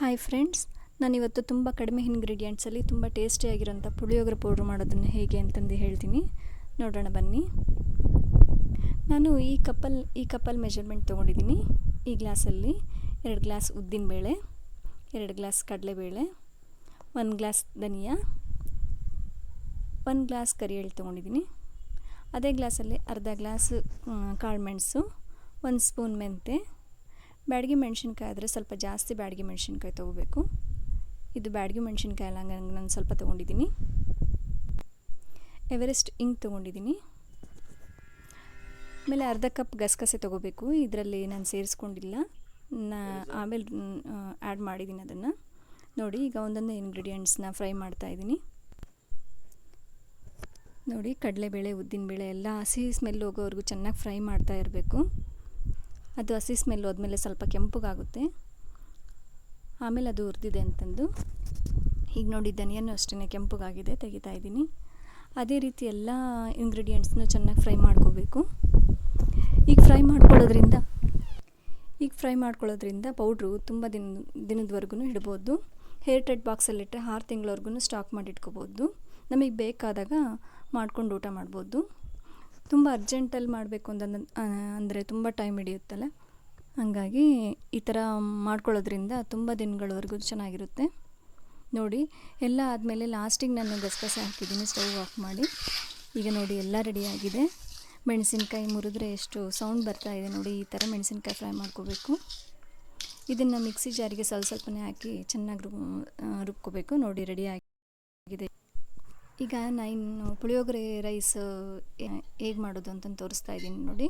Hi friends, ನಾನಿವತ್ತು ತುಂಬ ಕಡಿಮೆ ಇಂಗ್ರೀಡಿಯೆಂಟ್ಸಲ್ಲಿ ತುಂಬ ಟೇಸ್ಟಿಯಾಗಿರೋಂಥ ಪುಳಿಯೋಗರೆ ಪೌಡ್ರ್ ಮಾಡೋದನ್ನು ಹೇಗೆ ಅಂತಂದು ಹೇಳ್ತೀನಿ. ನೋಡೋಣ ಬನ್ನಿ. ನಾನು ಈ ಕಪ್ಪಲ್ಲಿ ಮೆಜರ್ಮೆಂಟ್ ತೊಗೊಂಡಿದ್ದೀನಿ. ಈ ಗ್ಲಾಸಲ್ಲಿ 2 ಗ್ಲಾಸ್ ಉದ್ದಿನಬೇಳೆ, 2 ಗ್ಲಾಸ್ ಕಡಲೆಬೇಳೆ, 1 ಗ್ಲಾಸ್ ಧನಿಯಾ, 1 ಗ್ಲಾಸ್ ಕರಿ ಎಳ್ಳು ತೊಗೊಂಡಿದ್ದೀನಿ. ಅದೇ ಗ್ಲಾಸಲ್ಲಿ ಅರ್ಧ ಗ್ಲಾಸ್ ಕಾಳುಮೆಣಸು, 1 ಸ್ಪೂನ್ ಮೆಂತೆ. ಬ್ಯಾಡಗಿ ಮೆಣಸಿನ್ಕಾಯಿ ಆದರೆ ಸ್ವಲ್ಪ ಜಾಸ್ತಿ ಬ್ಯಾಡಗಿ ಮೆಣಸಿನ್ಕಾಯಿ ತೊಗೋಬೇಕು. ಇದು ಬ್ಯಾಡಗಿ ಮೆಣಸಿನ್ಕಾಯಿ ಅಲ್ಲ, ಹಂಗಾಗಿ ನಾನು ಸ್ವಲ್ಪ ತೊಗೊಂಡಿದ್ದೀನಿ. ಎವರೆಸ್ಟ್ ಇಂಗ್ ತೊಗೊಂಡಿದ್ದೀನಿ. ಆಮೇಲೆ ಅರ್ಧ ಕಪ್ ಗಸಗಸೆ ತೊಗೋಬೇಕು. ಇದರಲ್ಲಿ ನಾನು ಸೇರಿಸ್ಕೊಂಡಿಲ್ಲ, ಆಮೇಲೆ ಆ್ಯಡ್ ಮಾಡಿದ್ದೀನಿ ಅದನ್ನು. ನೋಡಿ, ಈಗ ಒಂದೊಂದೇ ಇಂಗ್ರೀಡಿಯೆಂಟ್ಸ್ನ ಫ್ರೈ ಮಾಡ್ತಾಯಿದ್ದೀನಿ. ನೋಡಿ, ಕಡಲೆಬೇಳೆ ಉದ್ದಿನಬೇಳೆ ಎಲ್ಲ ಹಸಿ ಸ್ಮೆಲ್ ಹೋಗೋವರೆಗೂ ಚೆನ್ನಾಗಿ ಫ್ರೈ ಮಾಡ್ತಾ ಇರಬೇಕು. ಅದು ಹಸಿ ಸ್ಮೆಲ್ ಹೋದ್ಮೇಲೆ ಸ್ವಲ್ಪ ಕೆಂಪಗಾಗುತ್ತೆ. ಆಮೇಲೆ ಅದು ಹುರಿದಿದೆ ಅಂತಂದು ಈಗ ನೋಡಿ, ಧನಿಯನ್ನು ಅಷ್ಟೇ ಕೆಂಪಗಾಗಿದೆ, ತೆಗಿತಾ ಇದ್ದೀನಿ. ಅದೇ ರೀತಿ ಎಲ್ಲ ಇಂಗ್ರೀಡಿಯೆಂಟ್ಸ್ನು ಚೆನ್ನಾಗಿ ಫ್ರೈ ಮಾಡ್ಕೋಬೇಕು. ಈಗ ಫ್ರೈ ಮಾಡ್ಕೊಳ್ಳೋದ್ರಿಂದ ಪೌಡ್ರು ತುಂಬ ದಿನದವರೆಗೂ ಇಡ್ಬೋದು. ಏರ್ ಟೈಟ್ ಬಾಕ್ಸಲ್ಲಿಟ್ಟರೆ 6 ತಿಂಗಳವರೆಗೂ ಸ್ಟಾಕ್ ಮಾಡಿ ಇಟ್ಕೋಬೋದು. ನಮಗೆ ಬೇಕಾದಾಗ ಮಾಡ್ಕೊಂಡು ಊಟ ಮಾಡ್ಬೋದು. ತುಂಬ ಅರ್ಜೆಂಟಲ್ಲಿ ಮಾಡಬೇಕು ಅಂದರೆ ತುಂಬ ಟೈಮ್ ಹಿಡಿಯುತ್ತಲ್ಲ, ಹಾಗಾಗಿ ಈ ಥರ ಮಾಡ್ಕೊಳ್ಳೋದ್ರಿಂದ ತುಂಬ ದಿನಗಳವರೆಗೂ ಚೆನ್ನಾಗಿರುತ್ತೆ. ನೋಡಿ, ಎಲ್ಲ ಆದಮೇಲೆ ಲಾಸ್ಟಿಗೆ ನಾನು ಗಸಗಸೆ ಹಾಕಿದ್ದೀನಿ, ಸ್ಟವ್ ಆಫ್ ಮಾಡಿ. ಈಗ ನೋಡಿ, ಎಲ್ಲ ರೆಡಿಯಾಗಿದೆ. ಮೆಣಸಿನ್ಕಾಯಿ ಮುರಿದ್ರೆ ಎಷ್ಟು ಸೌಂಡ್ ಬರ್ತಾ ಇದೆ ನೋಡಿ. ಈ ಥರ ಮೆಣಸಿನ್ಕಾಯಿ ಫ್ರೈ ಮಾಡ್ಕೋಬೇಕು. ಇದನ್ನು ಮಿಕ್ಸಿ ಜಾರಿಗೆ ಸ್ವಲ್ಪನೇ ಹಾಕಿ ಚೆನ್ನಾಗಿ ರುಬ್ಕೋಬೇಕು. ನೋಡಿ, ರೆಡಿಯಾಗಿದೆ. ಈಗ ನಾನು ಪುಳಿಯೋಗರೆ ರೈಸ್ ಹೇಗೆ ಮಾಡೋದು ಅಂತಂದು ತೋರಿಸ್ತಾ ಇದ್ದೀನಿ ನೋಡಿ.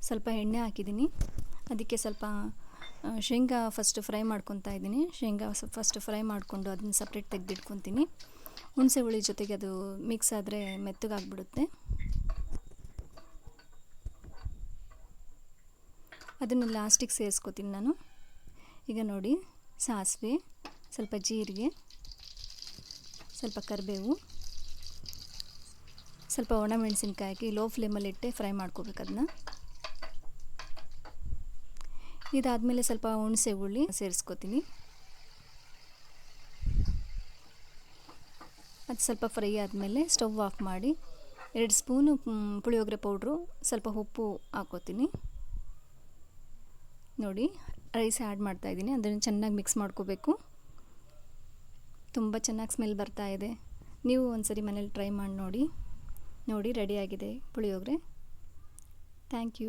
ಸ್ವಲ್ಪ ಎಣ್ಣೆ ಹಾಕಿದ್ದೀನಿ, ಅದಕ್ಕೆ ಸ್ವಲ್ಪ ಶೇಂಗಾ ಫಸ್ಟ್ ಫ್ರೈ ಮಾಡ್ಕೊತಾ ಇದ್ದೀನಿ. ಶೇಂಗಾ ಫಸ್ಟ್ ಫ್ರೈ ಮಾಡಿಕೊಂಡು ಅದನ್ನ ಸಪ್ರೇಟ್ ತೆಗೆದಿಟ್ಕೊತೀನಿ. ಹುಣಸೆ ಹುಳಿ ಜೊತೆಗೆ ಅದು ಮಿಕ್ಸ್ ಆದರೆ ಮೆತ್ತಗಾಗ್ಬಿಡುತ್ತೆ. ಅದನ್ನು ಲಾಸ್ಟಿಗೆ ಸೇರಿಸ್ಕೊತೀನಿ ನಾನು. ಈಗ ನೋಡಿ, ಸಾಸಿವೆ, ಸ್ವಲ್ಪ ಜೀರಿಗೆ, ಸ್ವಲ್ಪ ಕರಿಬೇವು, ಸ್ವಲ್ಪ ಒಣಮೆಣಸಿನ್ಕಾಯಿ ಹಾಕಿ ಲೋ ಫ್ಲೇಮಲ್ಲಿಟ್ಟೆ ಫ್ರೈ ಮಾಡ್ಕೋಬೇಕು ಅದನ್ನ. ಇದಾದಮೇಲೆ ಸ್ವಲ್ಪ ಹುಣಸೆ ಹುಳಿ ಸೇರಿಸ್ಕೋತೀನಿ. ಅದು ಸ್ವಲ್ಪ ಫ್ರೈ ಆದಮೇಲೆ ಸ್ಟವ್ ಆಫ್ ಮಾಡಿ 2 ಸ್ಪೂನು ಪುಳಿಯೋಗರೆ ಪೌಡ್ರು, ಸ್ವಲ್ಪ ಉಪ್ಪು ಹಾಕ್ಕೋತೀನಿ. ನೋಡಿ, ರೈಸ್ ಆ್ಯಡ್ ಮಾಡ್ತಾಯಿದ್ದೀನಿ. ಅದನ್ನು ಚೆನ್ನಾಗಿ ಮಿಕ್ಸ್ ಮಾಡ್ಕೋಬೇಕು. ತುಂಬ ಚೆನ್ನಾಗಿ ಸ್ಮೆಲ್ ಬರ್ತಾ ಇದೆ. ನೀವು ಒಂದ್ಸರಿ ಮನೇಲಿ ಟ್ರೈ ಮಾಡಿ ನೋಡಿ. ನೋಡಿ, ರೆಡಿಯಾಗಿದೆ ಪುಳಿಯೋಗರೆ. Thank you.